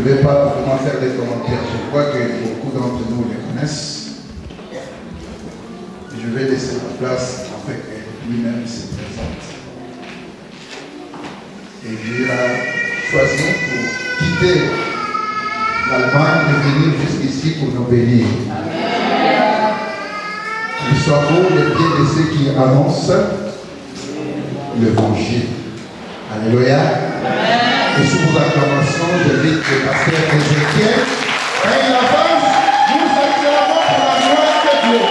ne vais pas vraiment faire des commentaires. Je crois que beaucoup d'entre nous les connaissent. Je vais laisser la place afin que lui-même se présente. Et il a choisi pour quitter l'Allemagne de venir jusqu'ici pour nous bénir. Qu'il soit beau les pieds de ceux qui annoncent l'évangile. Alléluia. Et sous vos acclamations, j'invite le pasteur Ézéchiel. Et il avance, nous acclamons pour la gloire de Dieu.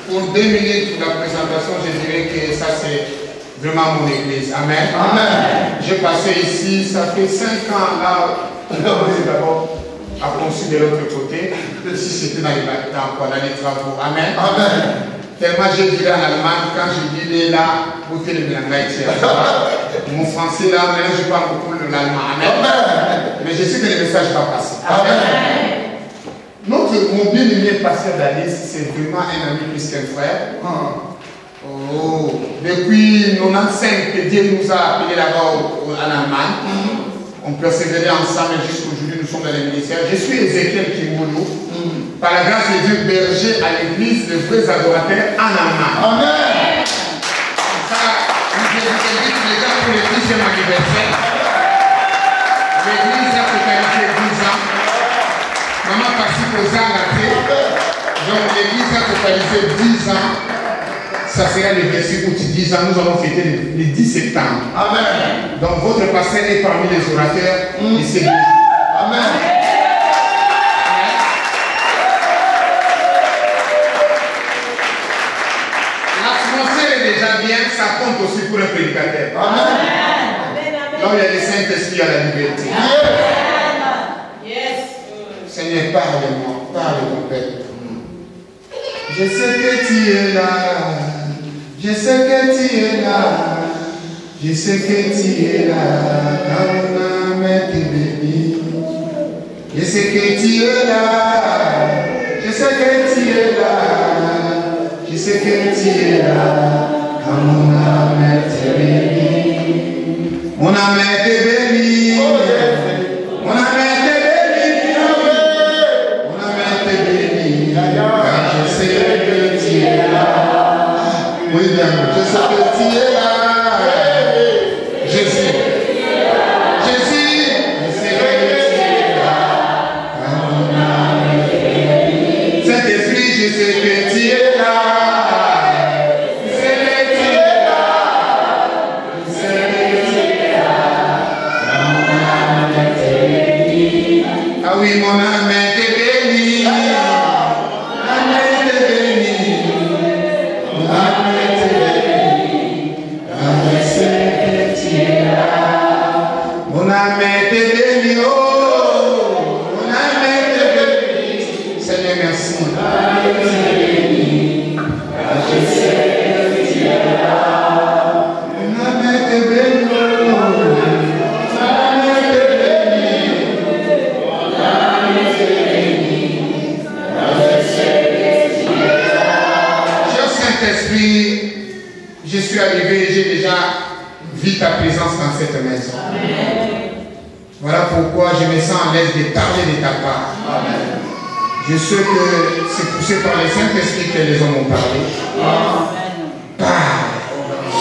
Pour 2 minutes pour la présentation, je dirais que ça c'est vraiment mon église. Amen. Amen. J'ai passé ici, ça fait 5 ans là, d'abord à conçu de l'autre côté. Ici c'était dans les travaux. Amen. Amen. Tellement j'ai dit en Allemagne, quand je dis là, vous faites le mon français là, maintenant je parle beaucoup de l'allemand. Amen. Mais je sais que le message va passer. Amen. Mon bien-aimé pasteur d'Alice, c'est vraiment un ami plus qu'un frère. Oh. Depuis 95 que Dieu nous a appelés là-bas en Allemagne, on persévérait ensemble jusqu'aujourd'hui, nous sommes dans les ministères. Je suis Ézéchiel Kimolo, par la grâce de Dieu, berger à l'église de vrais adorateurs en Allemagne. Amen. Ça, nous invitons les gens pour le 10e anniversaire. L'église a fêté 10 ans. Maman participe aux arts. Donc l'église a totalisé 10 ans. Ça sera le verset où tu 10 ans. Nous allons fêter le 10 septembre. Amen. Donc votre pasteur est parmi les orateurs de cette église. Amen. L'atmosphère est déjà bien. Ça compte aussi pour un prédicateur. Amen. Donc il y a le Saint-Esprit à la liberté. Seigneur, parle-moi, parle mon Père. Je sais que tu es là, je sais que tu es là, je sais que tu es là, quand mon âme est bénie. Je sais que tu es là, je sais que tu es là, je sais que tu es là, quand mon âme est bénie. Mon âme est bénie, mon âme est oui, bien, je sais que tu es là. Jésus. Jésus. Je sais que tu es là. Saint-Esprit, je sais que tu es là. Je sais que tu es là. Je sais que tu es là. Ah oui, mon âme est bénie. Mon âme est bénie, oh, mon âme est bénie. Seigneur, merci. Je sais que tu es là. Mon âme est bénie, oh, mon âme est bénie. Mon âme est bénie. Je sais que tu es là. Cher Saint-Esprit, je suis arrivé, j'ai déjà vu ta présence dans cette maison. Amen. Voilà pourquoi je me sens à l'aise de parler de ta part. Amen. Je sais que c'est poussé par le Saint-Esprit que les hommes ont parlé. Amen. Parle,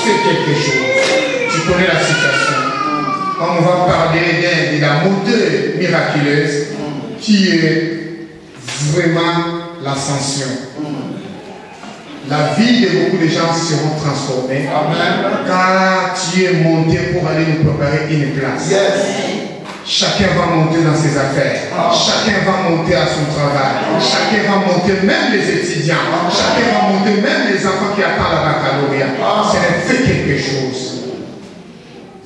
c'est quelque chose. Tu connais la situation. On va parler de la montée miraculeuse qui est vraiment l'ascension. La vie de beaucoup de gens seront transformées. Amen. Car tu es monté pour aller nous préparer une place. Yes. Chacun va monter dans ses affaires. Chacun va monter à son travail. Chacun va monter, même les étudiants. Chacun va monter, même les enfants qui attendent la baccalauréat. Ce n'est fait quelque chose.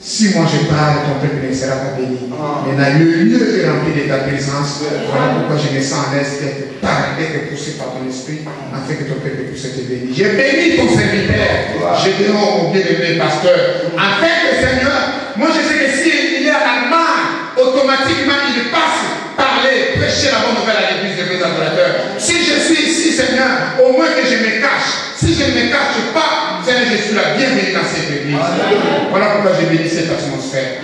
Si moi je parle, ton peuple ne sera pas béni. Maintenant, le lieu est rempli de ta présence. Voilà pourquoi je me sens à l'aise d'être parlé, d'être poussé par ton esprit, afin que ton peuple puisse être béni. J'ai béni ton serviteur. J'ai béni mon bien-aimé pasteur. Afin que Seigneur, moi je sais que s'il est à l'Allemagne, automatiquement il passe parler, prêcher la bonne nouvelle à l'église de mes adorateurs. Si je suis ici, Seigneur, au moins que je me cache. Si je ne me cache pas, Seigneur, je suis la bienvenue dans cette église. Voilà pourquoi je bénis cette atmosphère.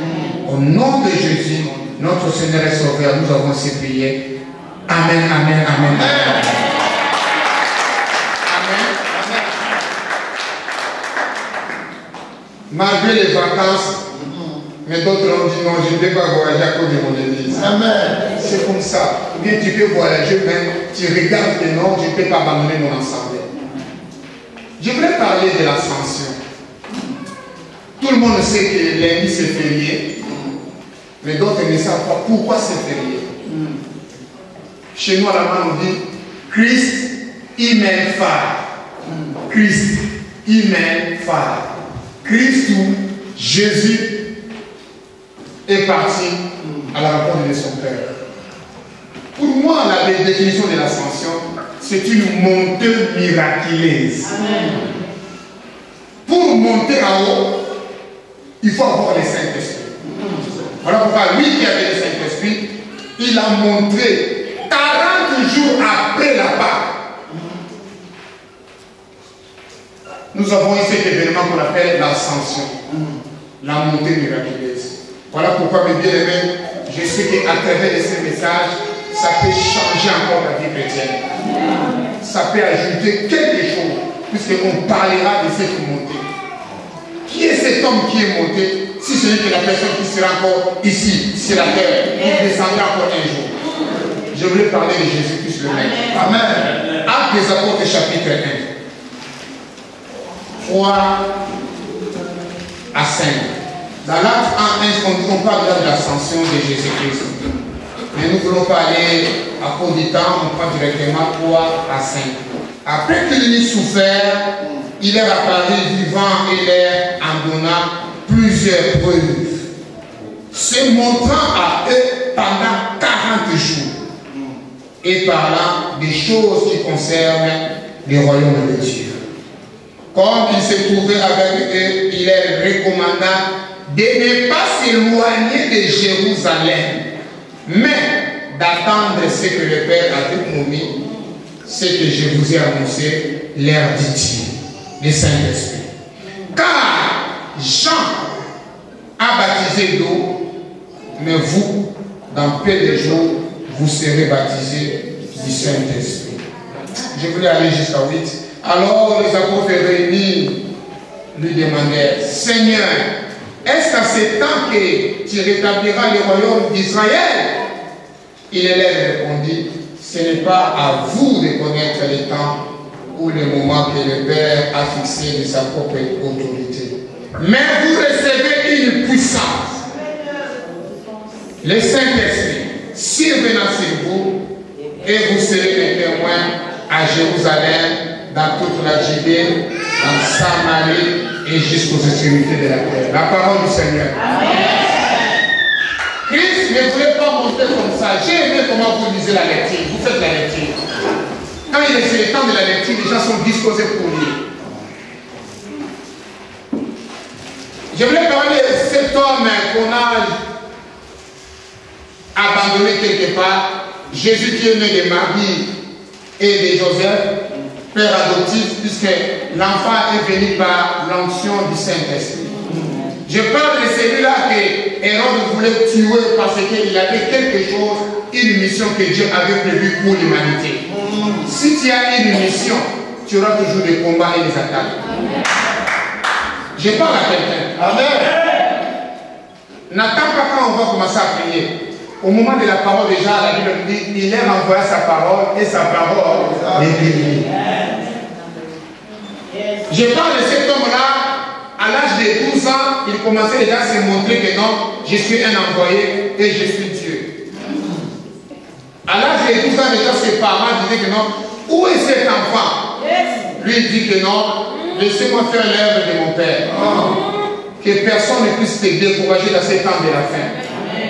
Au nom de Jésus, notre Seigneur et Sauveur, nous avons ces prières. Amen, amen, amen. Amen. Malgré les vacances, mais d'autres ont dit non, je ne vais pas voyager à cause de mon église. Amen. C'est comme ça. Ou bien tu peux voyager, mais tu regardes que non, je ne peux pas abandonner mon assemblée. Je voulais parler de l'ascension. Tout le monde sait que lundi c'est férié, mais d'autres ne savent pas pourquoi c'est férié. Chez nous, à la main, on dit Christ, Imen Far. Christ, Imen Far. Christ ou Jésus est parti à la rencontre de son Père. Pour moi, la définition de l'ascension, c'est une montée miraculeuse. Amen. Pour monter en haut, il faut avoir le Saint-Esprit. Voilà pourquoi lui qui avait le Saint-Esprit, il a montré 40 jours après la Pâque. Nous avons eu cet événement qu'on appelle l'ascension, la montée miraculeuse. Voilà pourquoi, mes bien-aimés, je sais qu'à travers ces messages, ça peut changer encore la vie chrétienne. Ça peut ajouter quelque chose, puisqu'on parlera de cette montée. Qui est cet homme qui est monté, si ce n'est que la personne qui sera encore ici, sur la terre, qui descendra encore un jour? Je voulais parler de Jésus-Christ le Maître. Amen. Actes des Apôtres, chapitre 1. 3 à 5. Dans l'acte 1, on parle de l'ascension de Jésus-Christ. Mais nous ne voulons pas aller à cause du temps, on prend directement 3 à 5. Après qu'il eut souffert, il est apparu vivant et leur en donnant plusieurs preuves, se montrant à eux pendant 40 jours et parlant des choses qui concernent le royaume de Dieu. Comme il se trouvait avec eux, il leur recommanda de ne pas s'éloigner de Jérusalem, mais d'attendre ce que le Père avait promis, ce que je vous ai annoncé, leur dit-il, le Saint-Esprit. Car Jean a baptisé d'eau, mais vous, dans peu de jours, vous serez baptisés du Saint-Esprit. Je voulais aller jusqu'à 8. Alors les apôtres réunis lui demandèrent, Seigneur, est-ce qu'à ce temps que tu rétabliras le royaume d'Israël? Il leur répondit, ce n'est pas à vous de connaître le temps ou le moment que le Père a fixé de sa propre autorité. Mais vous recevez une puissance. Le Saint-Esprit survenant sur vous, et vous serez des témoins à Jérusalem, dans toute la Judée, dans Samarie et jusqu'aux extrémités de la terre. La parole du Seigneur. Amen. Christ ne voulait pas monter comme ça. J'ai aimé comment vous lisez la lecture. Vous faites la lecture. Quand il est le temps de la lecture, les gens sont disposés pour lire. Je voulais parler de cet homme qu'on a abandonné quelque part. Jésus qui est né de Marie et de Joseph, père adoptif, puisque l'enfant est venu par l'onction du Saint-Esprit. Je parle de celui-là que Hérode voulait tuer parce qu'il avait quelque chose, une mission que Dieu avait prévue pour l'humanité. Si tu as une mission, tu auras toujours des combats et des attaques. Je parle à quelqu'un. Amen. N'attends pas quand on va commencer à prier. Au moment de la parole, déjà, la Bible dit, il a envoyé sa parole et sa parole est guérie. Je parle de cet homme-là, à l'âge de 12 ans, il commençait déjà à se montrer que non, je suis un envoyé et je suis Dieu. À l'âge de 12 ans, déjà ses parents disaient que non, où est cet enfant? Lui il dit que non, laissez-moi faire l'œuvre de mon père. Que que personne ne puisse te décourager dans ces temps de la fin.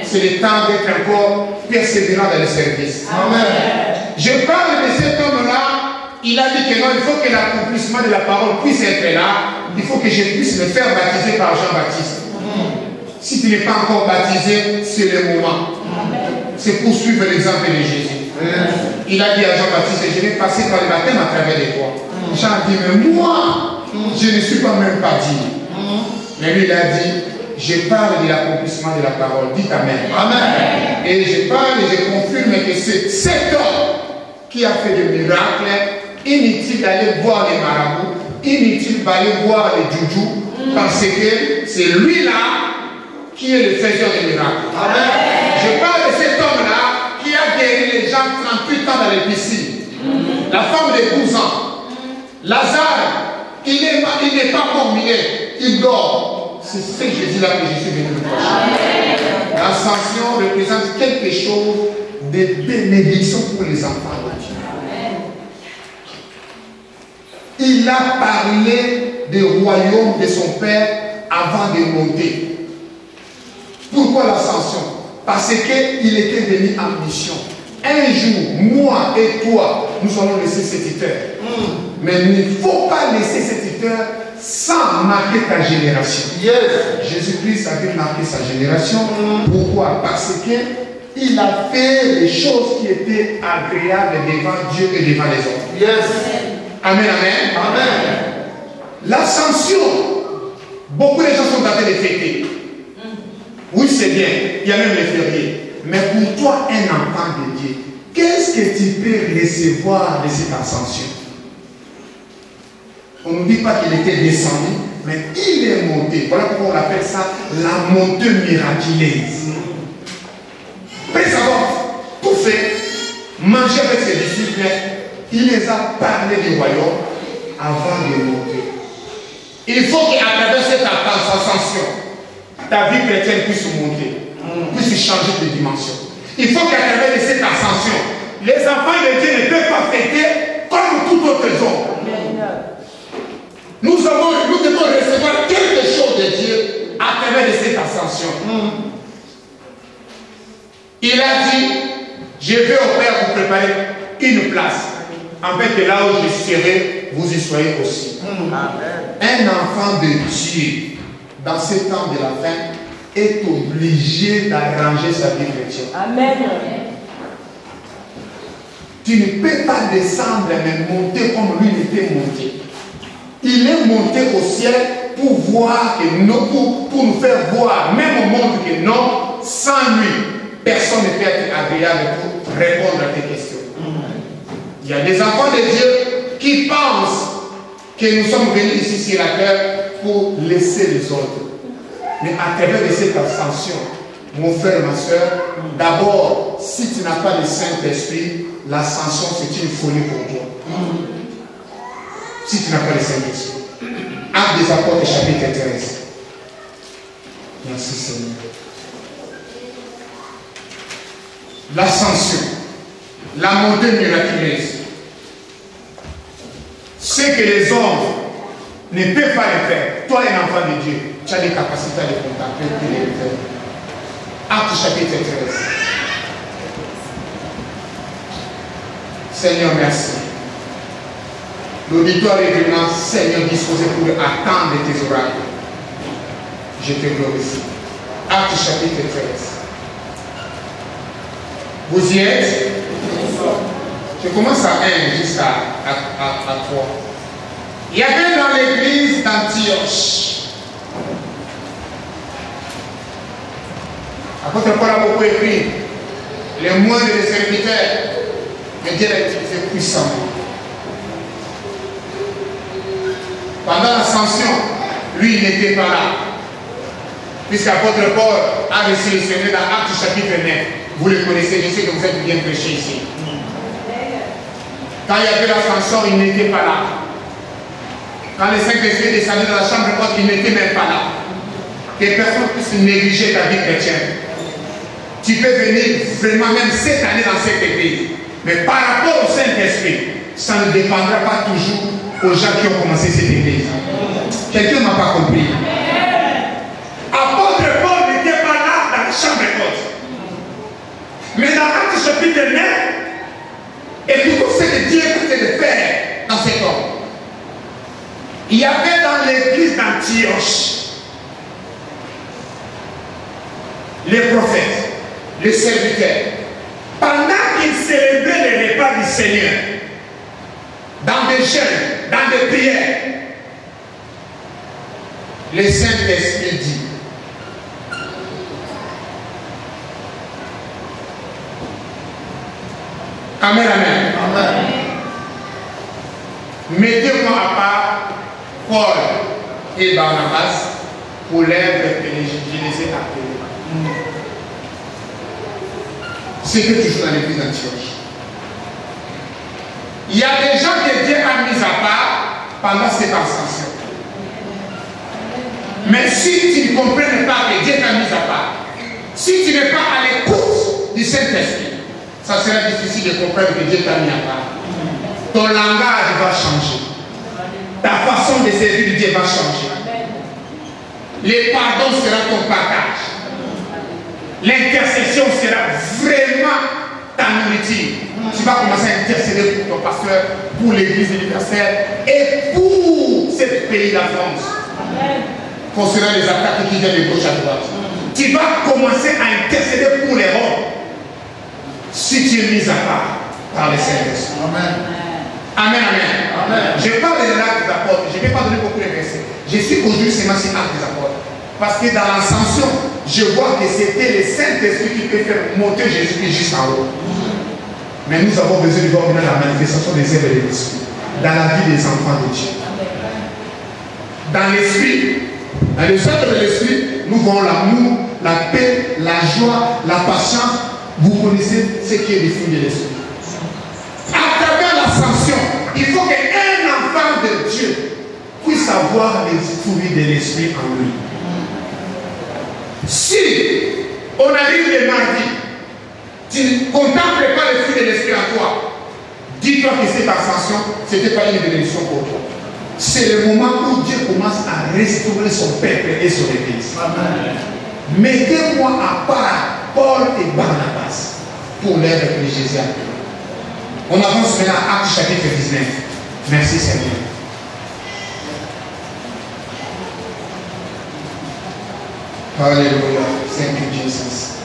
C'est le temps d'être encore persévérant dans le service. Amen. Je parle de cet homme-là, il a dit que non, il faut que l'accomplissement de la parole puisse être là. Il faut que je puisse me faire baptiser par Jean-Baptiste. Si tu n'es pas encore baptisé, c'est le moment. C'est pour suivre l'exemple de Jésus. Il a dit à Jean-Baptiste, je vais passer par le baptême à travers les toi. Jean a dit, mais moi, je ne suis pas même pas digne. Mais lui, il a dit, je parle de l'accomplissement de la parole. Dites Amen. Amen. Et je parle et je confirme que c'est cet homme qui a fait des miracles. Inutile d'aller voir les marabouts, inutile d'aller voir les djoudjous, parce que c'est lui-là qui est le faiseur des miracles. Amen. Je parle de cet homme-là qui a guéri les gens 38 ans dans les piscines. La femme de 12 ans. Lazare, il n'est pas mort, il dort. C'est ce Jésus-là que je suis venu vous prêcher. L'ascension représente quelque chose de bénédiction pour les enfants de Dieu. Il a parlé du royaume de son Père avant de monter. Pourquoi l'ascension? Parce qu'il était venu en mission. Un jour, moi et toi, nous allons laisser cette terre. Mais il ne faut pas laisser cette terre sans marquer ta génération. Yes. Jésus-Christ avait marqué sa génération. Pourquoi? Parce qu'il a fait les choses qui étaient agréables devant Dieu et devant les hommes. Yes. Amen, amen. Amen. L'ascension, beaucoup de gens sont en train de fêter. Oui, c'est bien. Il y a même les fériés. Mais pour toi, un enfant de Dieu, qu'est-ce que tu peux recevoir de cette ascension? On ne dit pas qu'il était descendu, mais il est monté. Voilà pourquoi on appelle ça la montée miraculeuse. Après avoir tout fait, manger avec ses disciples, il les a parlé du royaume avant de monter. Il faut qu'à travers cette ascension, ta vie chrétienne puisse monter, puisse changer de dimension. Il faut qu'à travers de cette ascension, les enfants de Dieu ne peuvent pas fêter comme tout autre homme. Nous devons recevoir quelque chose de Dieu à travers de cette ascension. Il a dit, je vais au Père vous préparer une place. En fait, là où je serai, vous y soyez aussi. Un enfant de Dieu, dans ce temps de la fin, est obligé d'arranger sa vie chrétienne. Amen. Tu ne peux pas descendre mais monter comme lui n'était monté. Il est monté au ciel pour voir que nous, pour nous faire voir, même au monde, que non, sans lui, personne ne peut être agréable pour répondre à tes questions. Il y a des enfants de Dieu qui pensent que nous sommes venus ici sur la terre pour laisser les autres. Mais à travers de cette ascension, mon frère, ma soeur, d'abord, si tu n'as pas le Saint-Esprit, l'ascension c'est une folie pour toi. Si tu n'as pas le Saint-Esprit. Actes des Apôtres, chapitre 13. Merci Seigneur. L'ascension, la montée miraculeuse. Ce que les hommes ne peuvent pas le faire. Toi, un enfant de Dieu, tu as des capacités à les contacter et de le faire. Acte chapitre 13. Seigneur, merci. L'auditoire est vraiment, Seigneur, disposé pour attendre tes oracles. Je te glorifie. Acte chapitre 13. Vous y êtes? Je commence à 1 jusqu'à 3. Il y avait dans l'église d'Antioche. Apôtre Paul a beaucoup écrit. Les moindres des serviteurs, mais Dieu l'a utilisé puissamment. Pendant l'ascension, lui il n'était pas là. Puisqu'apôtre Paul a reçu le Seigneur dans Actes chapitre 9. Vous le connaissez, je sais que vous êtes bien prêché ici. Quand il y avait l'ascension, il n'était pas là. Quand le Saint-Esprit est descendu dans la chambre haute, il n'était même pas là. Que personne puisse négliger ta vie chrétienne. Tu peux venir vraiment même cette année dans cette église. Mais par rapport au Saint-Esprit, ça ne dépendra pas toujours aux gens qui ont commencé cette église. Quelqu'un ne m'a pas compris. Il y avait dans l'église d'Antioche les prophètes, les serviteurs. Pendant qu'ils célébraient les repas du Seigneur, dans des jeûnes, dans des prières, le Saint-Esprit dit, Amen, amen. Amen. Mettez-moi à part Paul et Barnabas pour l'œuvre que je les ai appelés. C'est que toujours dans l'église d'Antioche. Il y a des gens que Dieu a mis à part pendant cette ascension. Mais si tu ne comprends pas que Dieu t'a mis à part, si tu n'es pas à l'écoute du Saint-Esprit, ça sera difficile de comprendre que Dieu t'a mis à part. Ton langage va changer. Ta façon de servir Dieu va changer. Le pardon sera ton partage. L'intercession sera vraiment ta nourriture. Tu vas commencer à intercéder pour ton pasteur, pour l'église universelle et pour ce pays, la France. Concernant les attaques qui viennent de gauche à droite. Tu vas commencer à intercéder pour les Roms. Si tu es mis à part par les Saint-Esprit. Amen. Amen, amen. Amen. Je parle de l'acte des apôtres. Je ne vais pas donner beaucoup de versets. Je suis aujourd'hui seulement sur l'acte des apôtres. Parce que dans l'ascension, je vois que c'était le Saint-Esprit qui peut faire monter Jésus-Christ jusqu'en haut. Mais nous avons besoin de voir la manifestation des œuvres de l'Esprit dans la vie des enfants de Dieu. Dans l'Esprit, dans le centre de l'Esprit, nous voyons l'amour, la paix, la joie, la patience. Vous connaissez ce qui est le fruit de l'Esprit. À travers l'ascension, il faut qu'un enfant de Dieu puisse avoir les fruits de l'Esprit en lui. Si on arrive le mardi, tu ne contemples pas le fruit de l'Esprit en toi, dis-toi que cette ascension, ce n'était pas une bénédiction pour toi. C'est le moment où Dieu commence à restaurer son peuple et son église. Mettez-moi à part Paul et Barnabas pour l'œuvre que Jésus a fait. On avance maintenant à Actes chapitre 19. Merci Seigneur. Alléluia. Thank you Jesus.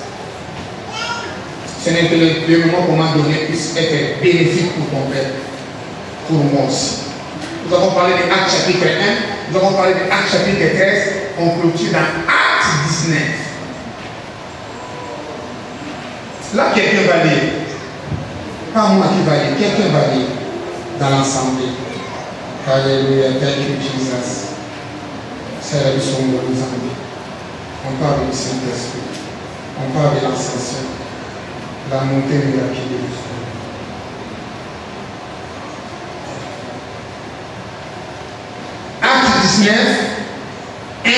Ce n'est que le moment qu'on m'a donné puisse être bénéfique pour ton père, pour moi aussi. Nous avons parlé de Actes chapitre 1, nous avons parlé de Actes chapitre 13, on clôture dans Actes 19. Là, quelqu'un va lire. Pas moi qui va lire, quelqu'un va lire dans l'ensemble. Alléluia, thank you Jesus. C'est la leçon de nos amis. On parle du Saint-Esprit. On parle de l'ascension. La montée miraculeuse. Acte 19, 1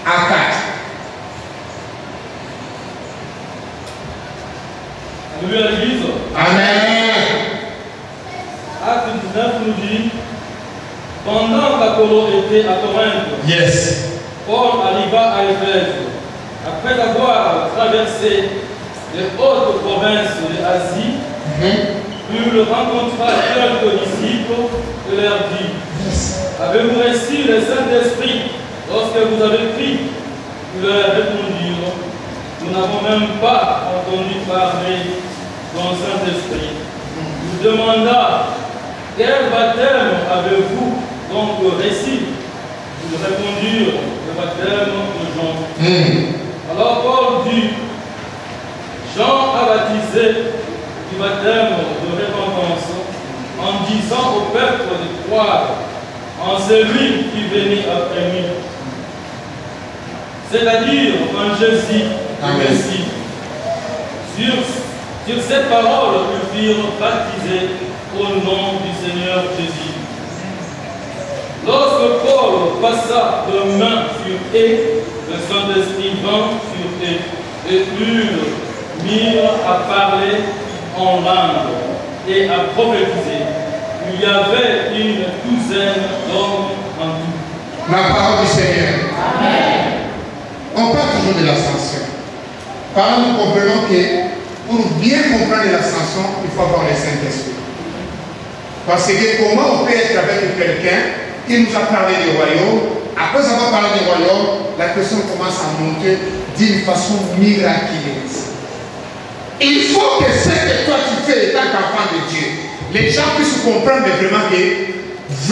à 4. Alléluia l'église. Amen. Acte 19 nous dit, pendant qu'Apollo était à Corinthe, Yes. Paul arriva à Éphèse. Après avoir traversé les hautes provinces de l'Asie, il rencontra quelques disciples et leur dit, avez-vous reçu le Saint-Esprit lorsque vous avez pris? Ils leur répondirent, nous n'avons même pas entendu parler d'un Saint-Esprit. Il demanda, quel baptême avez-vous donc reçu? Ils répondirent, le baptême de Jean. Alors Paul dit, Jean a baptisé du baptême de repentance en disant au peuple de croire en celui qui venait après lui, c'est-à-dire en Jésus le Messie. Sur ces paroles, ils furent baptisés au nom du Seigneur Jésus. Lorsque Paul passa de main sur eux, le Saint-Esprit vint sur eux et ils mirent à parler en langue et à prophétiser. Il y avait une douzaine d'hommes en tout. La parole du Seigneur. Amen. On parle toujours de l'ascension. Par là, nous comprenons que pour bien comprendre l'ascension, il faut avoir le Saint-Esprit. Parce que comment on peut être avec quelqu'un qui nous a parlé du royaume, après avoir parlé du royaume, la question commence à monter d'une façon miraculeuse. Il faut que ce que toi tu fais étant qu'enfant de Dieu, les gens puissent comprendre vraiment que,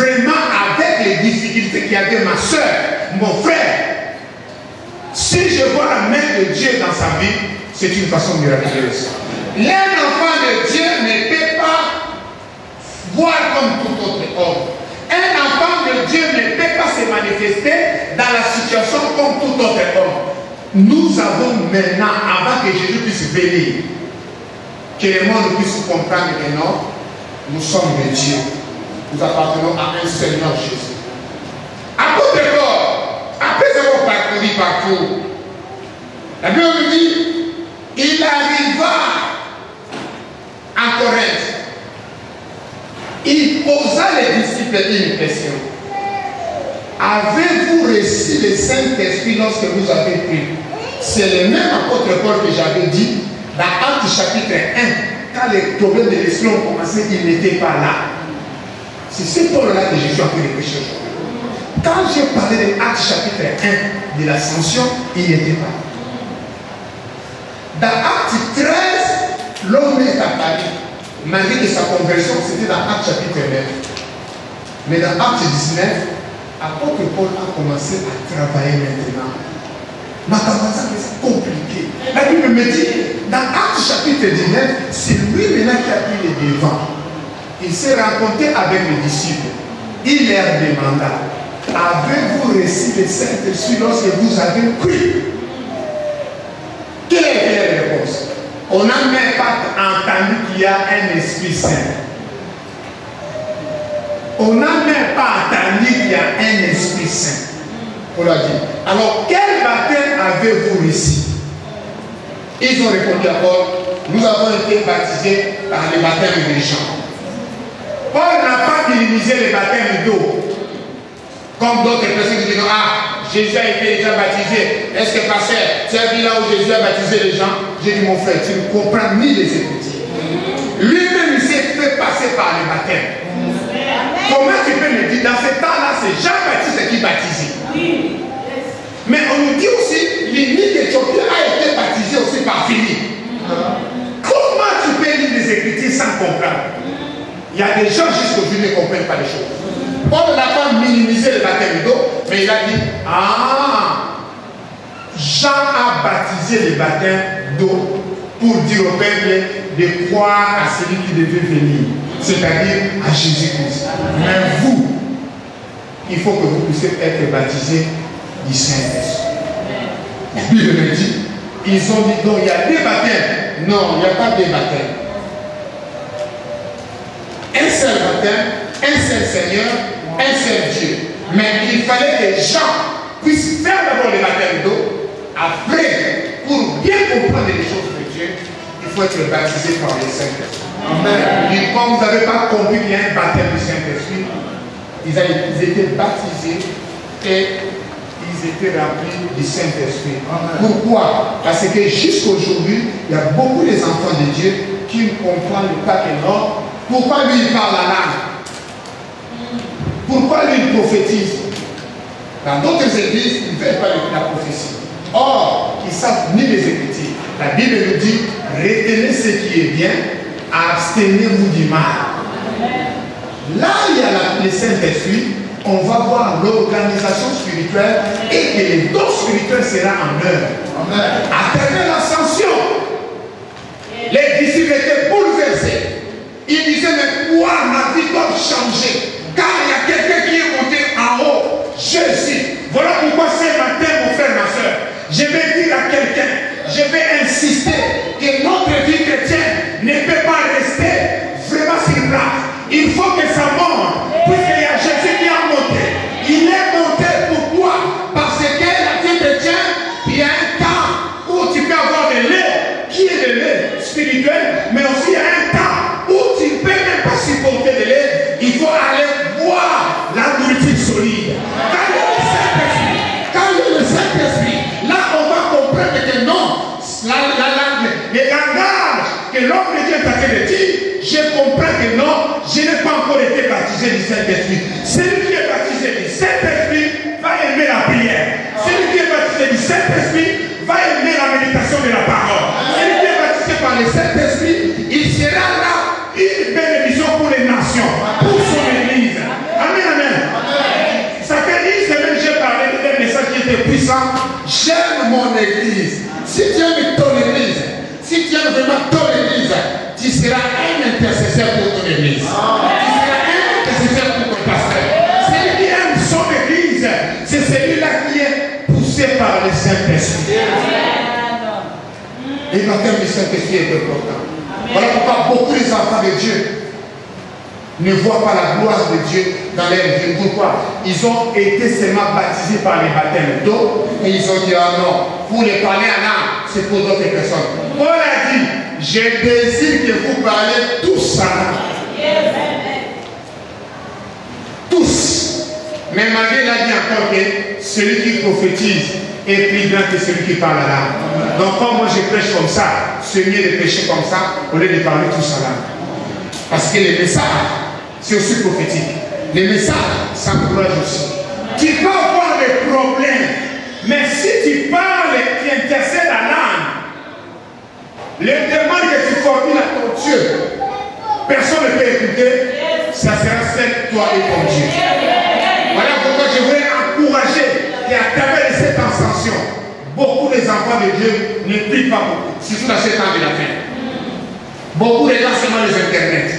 vraiment avec les difficultés qu'il y avait ma soeur, mon frère, si je vois la main de Dieu dans sa vie, c'est une façon miraculeuse. L'un enfant de Dieu ne peut pas voir comme tout autre homme. Un enfant de Dieu ne peut pas se manifester dans la situation comme tout autre homme. Nous avons maintenant, avant que Jésus puisse venir, que le monde puisse comprendre que non, nous sommes de Dieu. Nous appartenons à un Seigneur Jésus. À côté de corps, après avoir parcouru partout, la Bible nous dit, il arriva en Corinthe. Il posa les disciples une question. Avez-vous reçu le Saint-Esprit lorsque vous avez pris? C'est le même apôtre Paul que j'avais dit dans Actes chapitre 1. Quand les problèmes de l'esprit ont commencé, il n'était pas là. C'est ce Paul-là que je suis en train de prêcher aujourd'hui. Quand j'ai parlé de Actes chapitre 1 de l'ascension, il n'était pas là. Dans Actes 13, l'homme est apparu. Malgré que sa conversion, c'était dans Actes chapitre 9. Mais dans Actes 19, apôtre Paul a commencé à travailler maintenant. Ma camarade, c'est compliqué. La Bible me dit, dans Actes chapitre 19, c'est lui maintenant qui a pris les devants. Il s'est rencontré avec les disciples. Il leur demanda, avez-vous reçu le Saint-Esprit lorsque vous avez cru? Quelle est la réponse? On n'a même pas entendu qu'il y a un Esprit Saint. On n'a même pas entendu qu'il y a un Esprit Saint. On l'a dit. Alors, quel baptême avez-vous reçu? Ils ont répondu à Paul, nous avons été baptisés par le baptême des gens. Paul n'a pas minimisé le baptême d'eau. Comme d'autres personnes qui disent, ah, Jésus a été déjà baptisé. Est-ce que pasteur, tu as vu là où Jésus a baptisé les gens? J'ai dit, mon frère, tu ne comprends ni les Écritures. Lui-même, il s'est fait passer par le baptême. Comment tu peux me dire, dans ce temps-là, c'est Jean-Baptiste qui baptisait. Mais on nous dit aussi, l'unique Éthiopien a été baptisé aussi par Philippe. Comment tu peux lire les Écritures sans comprendre? Il y a des gens jusqu'aujourd'hui qui ne comprennent pas les choses. Paul n'a pas minimisé le baptême d'eau, mais il a dit, ah, Jean a baptisé le baptême d'eau pour dire au peuple de croire à celui qui devait venir, c'est-à-dire à Jésus-Christ. Mais vous, il faut que vous puissiez être baptisés du Saint-Esprit. La Bible me dit, ils ont dit, donc il y a des baptêmes. Non, il n'y a pas de baptêmes. Un seul baptême, un seul Seigneur, un seul Dieu. Mais il fallait que Jean puisse faire d'abord le baptême d'eau. Après, pour bien comprendre les choses de Dieu, il faut être baptisé par le Saint-Esprit. Et quand vous n'avez pas compris qu'il y a un baptême du Saint-Esprit, ils étaient baptisés et ils étaient remplis du Saint-Esprit. Pourquoi? Parce que jusqu'aujourd'hui, il y a beaucoup d'enfants de Dieu qui ne comprennent pas que non. Pourquoi lui il parle la langue? Pourquoi lui il prophétise? Dans d'autres églises, ils ne veulent pas la prophétie. Or, ils ne savent ni les Écritures. La Bible nous dit, retenez ce qui est bien, abstenez-vous du mal. Là, il y a le Saint-Esprit, on va voir l'organisation spirituelle et que les dons spirituels seront en œuvre. À travers l'ascension, les disciples étaient bouleversés. Ils disaient, mais quoi, ma vie doit changer? Car il y a quelqu'un qui est monté en haut, Jésus. Voilà pourquoi ce matin, mon frère, ma soeur, je vais dire à quelqu'un, je vais insister que notre vie chrétienne ne peut pas rester vraiment sur place. Il faut que ça monte, puisqu'il y a Jésus qui a monté. Il est monté pourquoi? Parce que la vie chrétienne, il y a un temps où tu peux avoir de lait, qui est de lait spirituel, mais aussi il y a un temps où tu ne peux même pas supporter de lait. Il faut aller boire la nourriture solide. Quand il y a le Saint-Esprit, là on va comprendre que non, le langage que l'homme de Dieu est en train de dire, je comprends que non, je n'ai pas encore été Saint-Esprit. Celui qui est baptisé du Saint-Esprit va aimer la prière. Celui qui est baptisé du Saint-Esprit va aimer la méditation de la parole. Celui qui est baptisé par le Saint-Esprit, il sera là une bénédiction pour les nations, pour son Église. Amen, amen. Ça fait une semaine, j'ai parlé d'un message qui était puissant. J'aime mon Église. Si tu aimes ton Église, si tu aimes vraiment ton Église, tu seras un intercesseur pour ton Église. Tu seras un intercesseur pour ton pasteur. Celui qui aime son Église, c'est celui-là qui est poussé par le Saint-Esprit. Et le baptême du Saint-Esprit est important. Voilà pourquoi beaucoup des enfants de Dieu ne voient pas la gloire de Dieu dans leur vie. Pourquoi? Ils ont été seulement baptisés par les baptêmes d'eau et ils ont dit, ah non, pour les parler en âme, c'est pour d'autres personnes. Paul a dit, je désire que vous parlez tous en âme. Tous. Mais malgré il a dit encore que celui qui prophétise est plus grand que celui qui parle en âme. Donc quand moi je prêche comme ça, c'est mieux de prêcher comme ça au lieu de parler tous en âme. Parce que les messages, c'est aussi prophétique. Les messages, ça encourage aussi. Tu peux avoir des problèmes, mais si tu parles, tu intercèdes à l'âme, les demandes que tu formules à ton Dieu, personne ne peut écouter, ça sera seul toi et ton Dieu. Voilà pourquoi je voulais encourager qu'à travers cette ascension, beaucoup des enfants de Dieu ne prient pas beaucoup, surtout dans ce temps de la fin. Beaucoup de gens seulement les internets.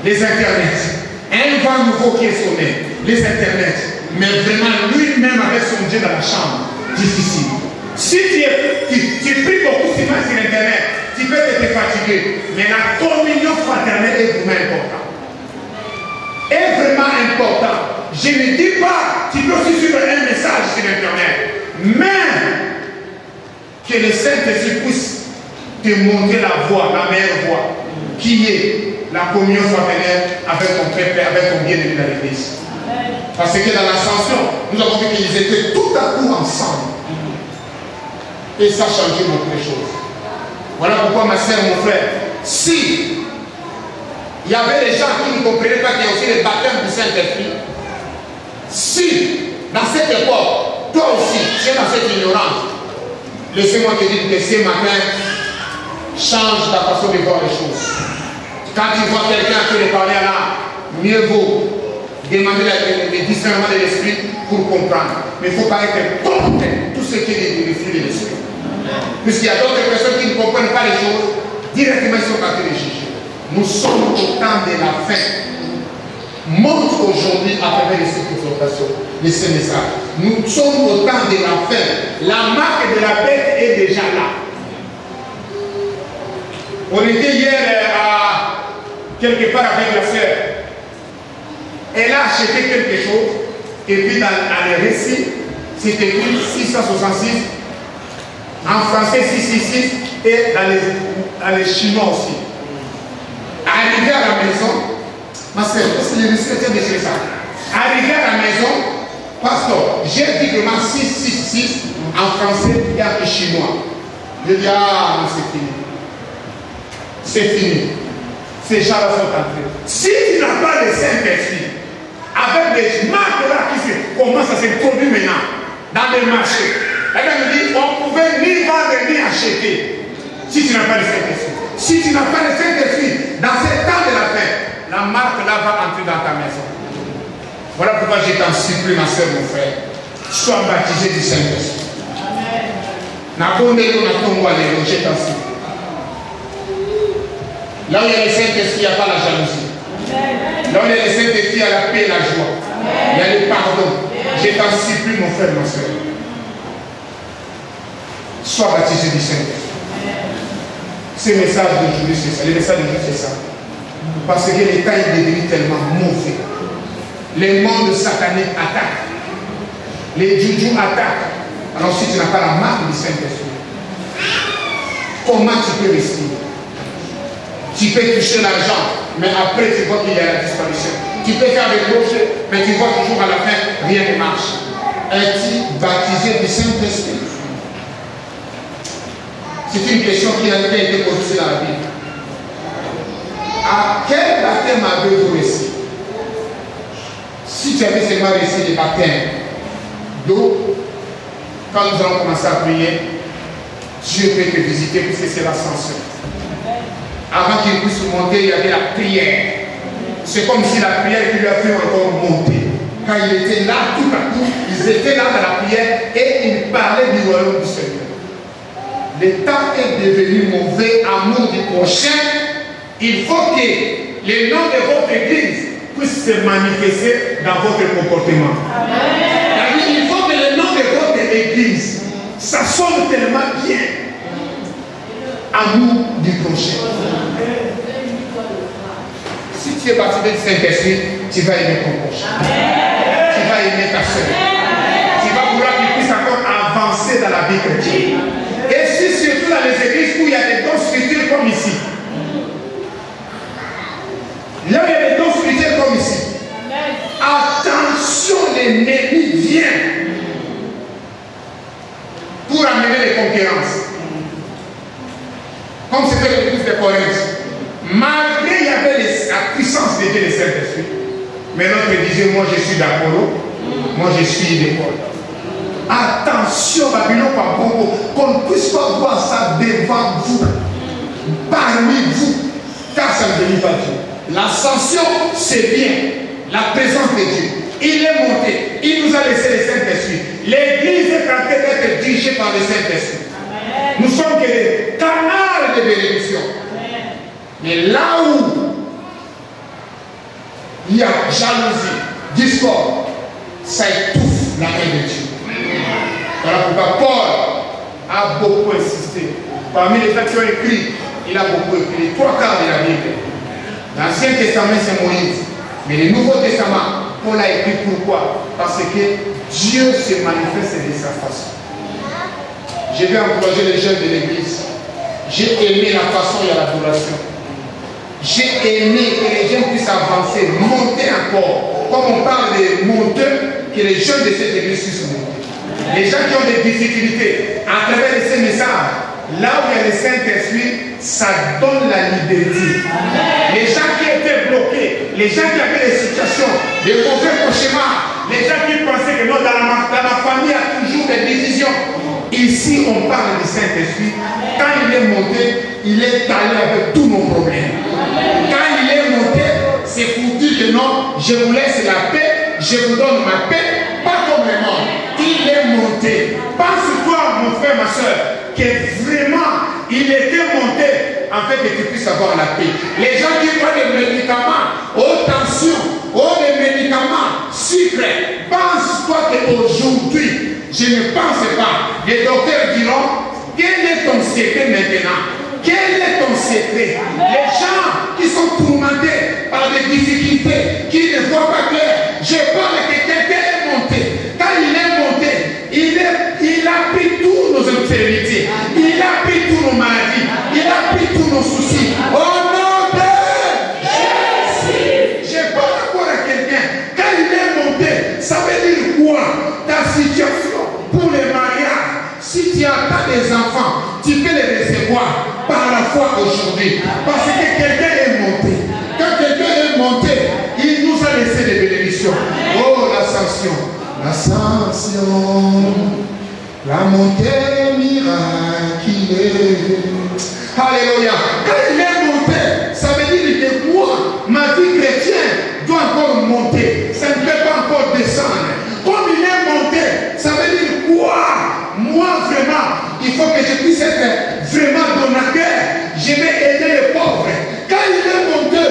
Les internets. Un vent nouveau qui est sonné. Les internets. Mais vraiment lui-même avec son Dieu dans la chambre. Difficile. Si tu pries beaucoup souvent sur Internet, tu peux te fatiguer. Mais la communion fraternelle est vraiment importante. Est vraiment important. Je ne dis pas, tu peux aussi suivre un message sur Internet. Mais que le Saint-Esprit puisse te montrer la voie, la meilleure voie, qui est la communion fraternelle avec ton Père, avec ton bien-aimé dans l'Église. Parce que dans l'ascension, nous avons vu qu'ils étaient tout à coup ensemble. Et ça a changé beaucoup de choses. Voilà pourquoi ma soeur, mon frère, si il y avait des gens qui ne comprenaient pas qu'il y a aussi les baptêmes du Saint-Esprit, si dans cette époque, toi aussi, tu es dans cette ignorance, laissez-moi te dire que ce matin, change ta façon de voir les choses. Quand tu vois quelqu'un qui te parler à l'âme, mieux vaut demander le discernement de l'esprit pour comprendre. Mais il ne faut pas être contre tout ce qui est des fruits de l'esprit. Puisqu'il y a d'autres personnes qui ne comprennent pas les choses, directement ils sont en train de juger. Nous sommes au temps de la fin. Montre aujourd'hui à travers ces confrontations, de ces messages. Nous sommes au temps de la fin. La marque de la bête est déjà là. On était hier quelque part avec la sœur. Elle a acheté quelque chose, et puis dans les récits, c'est écrit 666, en français 666, et dans les chinois aussi. Arrivé à la maison, ma sœur, parce que les récits étaient de ça. Arrivé à la maison, pasteur, j'ai dit vraiment 666 en français et en chinois. Je dis, ah, c'est fini. C'est fini. Ces gens-là sont entrés. Si tu n'as pas de Saint-Esprit, avec des marques là qui commencent à se produire maintenant dans les marchés, elle me dit, on ne pouvait ni vendre ni acheter si tu n'as pas de Saint-Esprit. Si tu n'as pas de Saint-Esprit, dans ce temps de la fin, la marque là va entrer dans ta maison. Voilà pourquoi je t'en supplie, ma soeur, mon frère, sois baptisé du Saint-Esprit. Amen. Je t'en supplie. Là où il y a le Saint-Esprit, il n'y a pas la jalousie. Là où il y a le Saint-Esprit, il y a la paix et la joie. Il y a le pardon. Je t'en supplie, mon frère, ma soeur. Sois baptisé du Saint-Esprit. Ce message d'aujourd'hui, c'est ça. Le message d'aujourd'hui, c'est ça. Parce que l'État est devenu tellement mauvais. Les mondes sataniques attaquent. Les juju attaquent. Alors si tu n'as pas la marque du Saint-Esprit, comment tu peux rester? Tu peux toucher l'argent, mais après tu vois qu'il y a la disparition. Tu peux faire des projets, mais tu vois toujours à la fin, rien ne marche. Es-tu baptisé du Saint-Esprit? C'est une question qui a été posée dans la Bible. À quel baptême avez-vous reçu? Si tu avais seulement reçu des baptêmes d'eau, quand nous allons commencer à prier, Dieu peut te visiter puisque c'est l'ascension. Avant qu'il puisse monter, il y avait la prière. C'est comme si la prière qui lui a fait encore monter. Quand il était là, tout à coup, ils étaient là dans la prière et ils parlaient du royaume du Seigneur. Le temps est devenu mauvais, amour du prochain. Il faut que le nom de votre église puisse se manifester dans votre comportement. Amen. Il faut que le nom de votre église, ça sonne tellement bien. Amour du prochain. Si tu es baptisé du Saint-Esprit, tu vas aimer ton prochain. Tu vas aimer ta soeur. Tu vas vouloir qu'il puisse encore avancer dans la vie chrétienne. Et si surtout dans les églises où il y a des dons spirituels comme ici. Là où il y a des dons spirituels comme ici. Attention, l'ennemi vient pour amener les concurrences. Comme c'était l'église de Corinthe. Malgré il y avait la puissance de Dieu, le Saint-Esprit. Mais l'autre disait, moi je suis d'Apollo, moi je suis de Paul. Attention, Babylone, par Congo, qu'on ne puisse pas voir ça devant vous, parmi vous, car ça ne vient pas Dieu. L'ascension, c'est bien, la présence de Dieu. Il est monté, il nous a laissé le Saint-Esprit. L'église est en train d'être dirigée par le Saint-Esprit. Nous sommes que des canaux de bénédiction. Mais là où il y a jalousie, discorde, ça étouffe la main de Dieu. Voilà pourquoi Paul a beaucoup insisté. Parmi les gens qui ont écrit, il a beaucoup écrit les 3 quarts de la Bible. L'Ancien Testament, c'est Moïse. Mais le Nouveau Testament, Paul a écrit pourquoi? Parce que Dieu se manifeste de sa façon. Je vais encourager les jeunes de l'église. J'ai aimé la façon et l'adoration. J'ai aimé que les jeunes puissent avancer, monter encore. Comme on parle des monteurs, que les jeunes de cette église puissent monter. Les gens qui ont des difficultés, à travers ces messages, là où il y a le Saint-Esprit, ça donne la liberté. Les gens qui étaient bloqués, les gens qui avaient des situations, des mauvais cauchemars, les gens qui pensaient que non, dans ma famille, il y a toujours des divisions. Ici, on parle du Saint-Esprit. Quand il est monté, il est allé avec tous nos problèmes. Quand il est monté, c'est pour dire que non, je vous laisse la paix, je vous donne ma paix, pas comme le monde. Il est monté. Pense-toi, mon frère, ma soeur, que vraiment, il était monté afin que tu puisses avoir la paix. Les gens qui prennent des médicaments, haute tension, des médicaments, sucre, pense-toi qu'aujourd'hui, je ne pense pas. Les docteurs diront, quel est ton secret maintenant? Quel est ton secret? Les gens qui sont tourmentés par des difficultés, qui ne voient pas clair, je parle que quelqu'un est monté. Quand il est monté, il a pris tous nos infirmités, il a pris tous nos maladies, il a pris tous nos soucis. Au nom de Jésus, je parle encore à quelqu'un. Quand il est monté, ça veut dire quoi? Ta situation pour les mariages, si tu attends des enfants, tu peux les recevoir par la foi aujourd'hui. Parce que quelqu'un est monté. Quand quelqu'un est monté, il nous a laissé des bénédictions. Oh, l'ascension. L'ascension. La montée miraculeuse. Alléluia. Quand il est monté, ça veut dire que moi, ma vie chrétienne doit encore monter. Ça ne peut pas encore descendre. Comme il est monté, ça veut dire quoi? Moi vraiment, il faut que je puisse être vraiment donateur. Je vais aider les pauvres. Quand il est monté,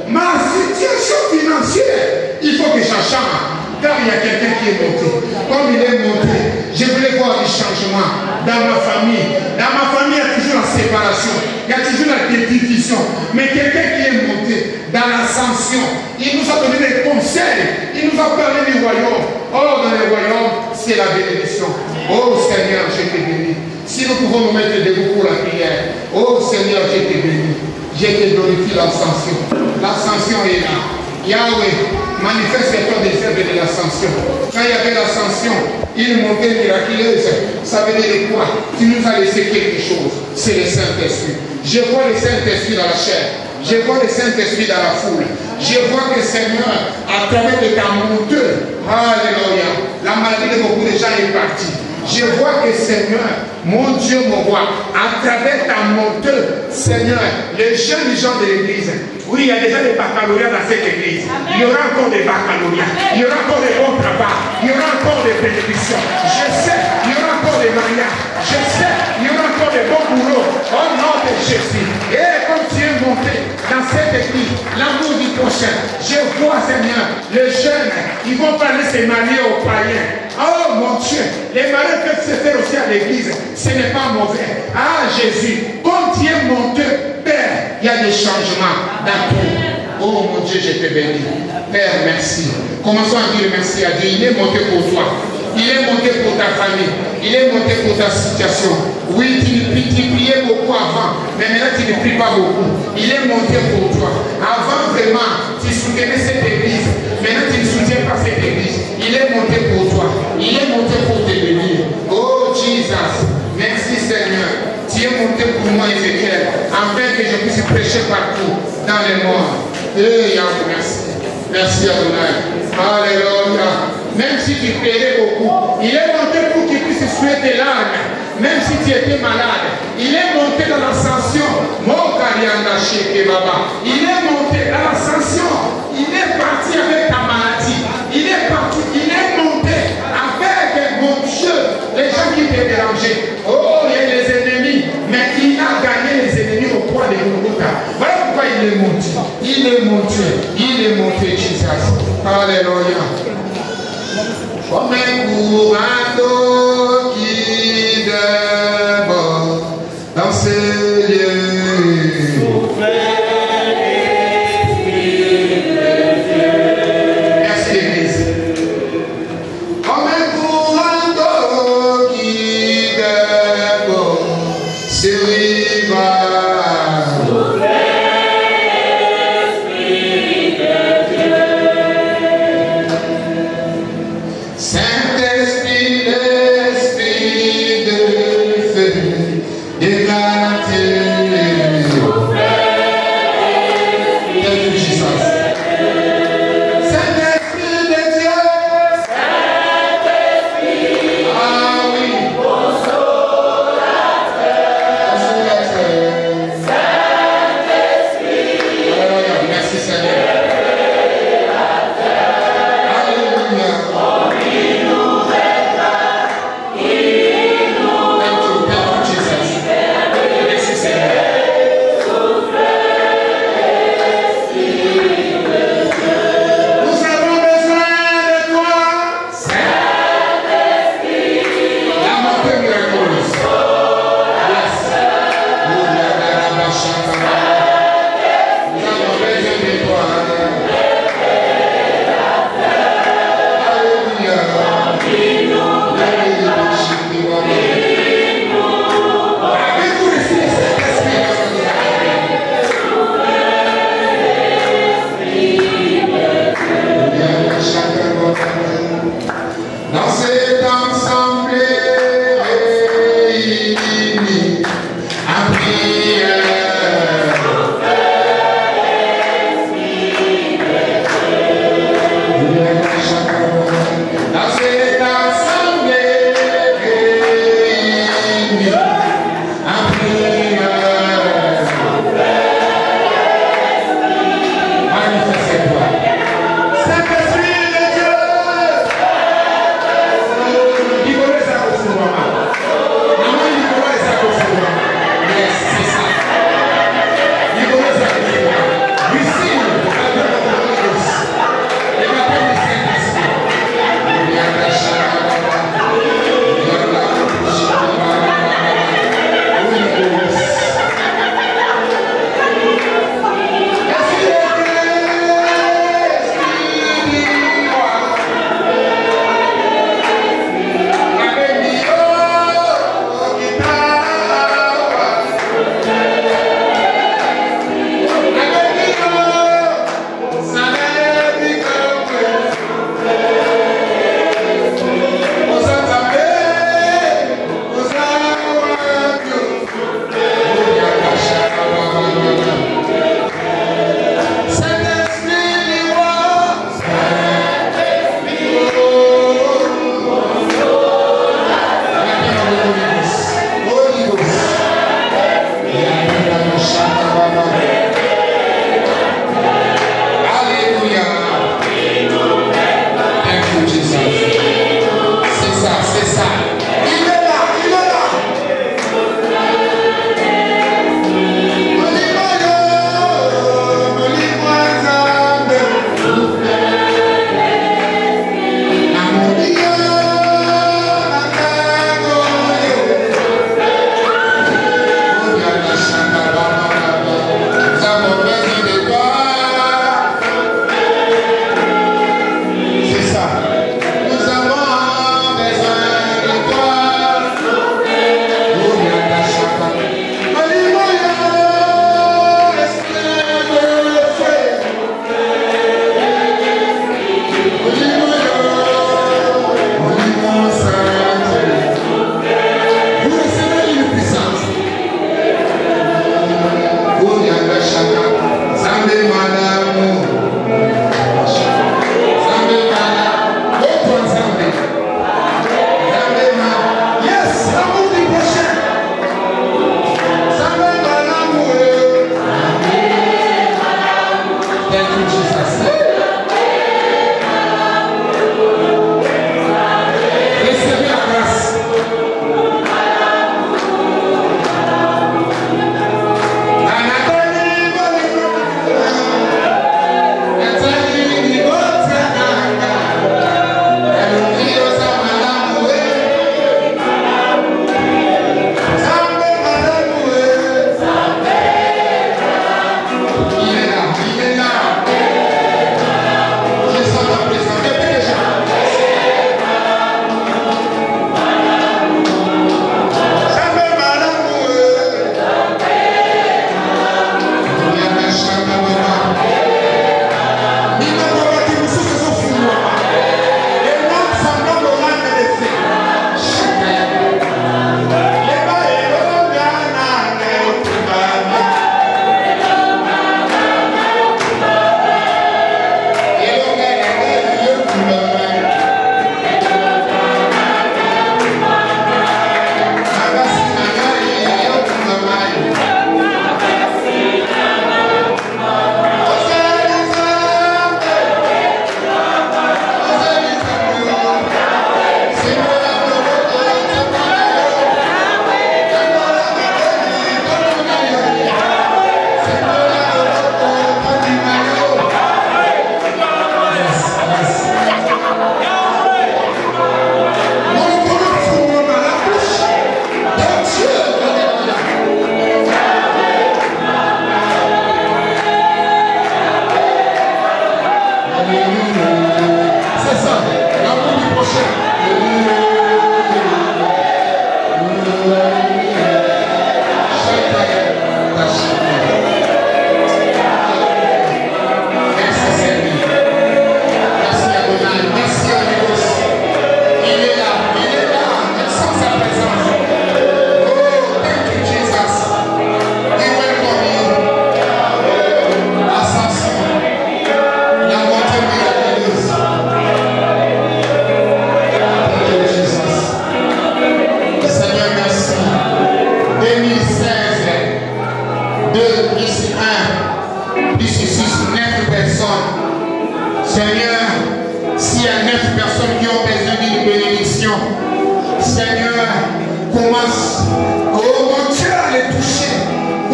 ma situation financière, il faut que ça change. Car il y a quelqu'un qui est monté. Comme il est monté, je voulais voir du changement dans ma famille. Dans ma famille, il y a toujours la séparation. Il y a toujours la division. Mais quelqu'un qui est monté dans l'ascension, il nous a donné des conseils. Il nous a parlé du royaume. Or, dans le royaume, c'est la bénédiction. Oh Seigneur, je te bénis. Si nous pouvons nous mettre debout pour la prière. Oh Seigneur, je te bénis. Je te glorifie l'ascension. L'ascension est là. Yahweh, manifeste-toi des œuvres de l'ascension. Quand il y avait l'ascension, une montée miraculeuse, ça veut dire quoi? Tu nous as laissé quelque chose. C'est le Saint-Esprit. Je vois le Saint-Esprit dans la chair. Je vois le Saint-Esprit dans la foule. Je vois que Seigneur, à travers de ta montée, alléluia, la maladie de beaucoup de gens est partie. Je vois que Seigneur, mon Dieu, mon roi, à travers ta montée, Seigneur, les jeunes gens de l'église, oui, il y a déjà des baccalauréats dans cette église. Amen. Il y aura encore des baccalauréats. Amen. Il y aura encore des bons travaux. Il y aura encore des bénédictions. Je sais, il y aura encore des mariages. Je sais, il y aura encore des bons boulots. Au nom de Jésus. Et comme tu es monté dans cette église, l'amour du prochain, je vois, Seigneur, les jeunes, ils vont pas aller se marier aux païens. Oh mon Dieu, les mariages peuvent se faire aussi à l'église. Ce n'est pas mauvais. Ah Jésus, comme tu es monté, Père, il y a des changements dans tout. Oh mon Dieu, je te bénis. Père, merci. Commençons à dire merci à Dieu. Il est monté pour toi. Il est monté pour ta famille. Il est monté pour ta situation. Oui, tu priais beaucoup avant, mais maintenant tu ne pries pas beaucoup. Il est monté pour toi. Avant vraiment, tu soutenais cette église. Maintenant tu ne soutiens pas cette église. Il est monté pour toi. Il est monté pour te bénir. Oh Jesus, merci Seigneur. Tu es monté pour moi, Ézéchiel, afin que je puisse prêcher partout dans les morts. Et merci. Merci Adonai. Alléluia. Même si tu plairais beaucoup, il est monté pour qu'il puisse essuyer tes larmes. Même si tu étais malade, il est monté dans l'ascension. Mon Karianda Sheke Baba. Il est monté dans l'ascension. Il est parti avec ta maladie. Il est parti, il est monté avec, mon Dieu, les gens qui t'ont dérangé. Oh, il y a les ennemis, mais il a gagné les ennemis au poids de Golgotha. Voilà pourquoi il est monté. Il est monté. Il est monté, Jesus. Alléluia. Comme un courant d'eau qui déborde dans ces lieux. Merci l'Église. Comme un courant d'eau qui déborde sur rivages. Yes.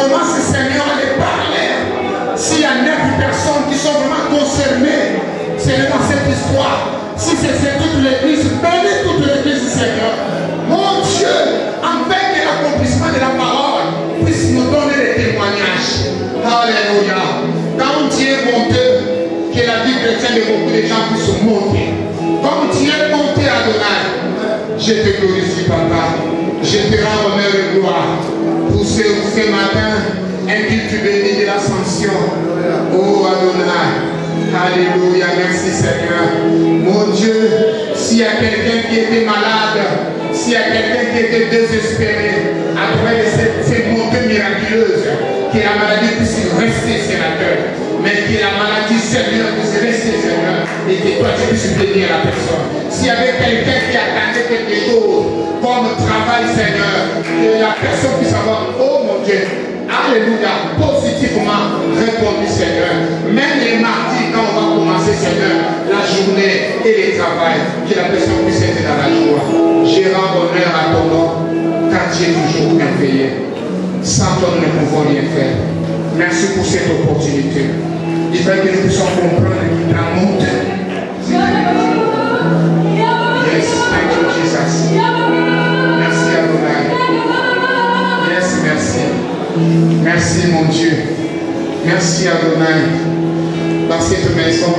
commence, Seigneur, à les parler. S'il y a 9 personnes qui sont vraiment concernées, Seigneur, dans cette histoire, si c'est toute l'église, bénis toute l'église, Seigneur. Mon Dieu, afin que l'accomplissement de la parole puisse nous donner des témoignages. Alléluia. Quand Dieu est monté, que la vie chrétienne de beaucoup de gens puisse monter. Comme Dieu est monté à Adonai, je te glorifie, Papa. Je te rends honneur et gloire pour ce matin, un culte béni de l'ascension. Oh Adonai. Alléluia, merci Seigneur. Mon Dieu, s'il y a quelqu'un qui était malade, s'il y a quelqu'un qui était désespéré, après cette montée miraculeuse, que la maladie puisse rester, Seigneur, mais que la maladie, Seigneur, puisse rester, Seigneur, et que toi tu puisses bénir la personne. S'il y avait quelqu'un qui attendait quelque chose, comme travail, Seigneur, que la personne puisse avoir, oh mon Dieu, alléluia, positivement répondu, Seigneur. Même les mardis, quand on va commencer, Seigneur, la journée et le travail, que la personne puisse être dans la joie. Je rends honneur à ton nom, car tu es toujours merveilleux. Sans toi, nous ne pouvons rien faire. Merci pour cette opportunité. Il faut que nous puissions comprendre la montée. Yes, thank you, Jesus. Merci, Adonai. Yes, merci. Merci, mon Dieu. Merci, Adonai. Dans cette maison,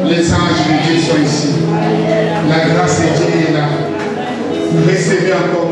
les anges de Dieu sont ici. La grâce de Dieu est là. Recevez encore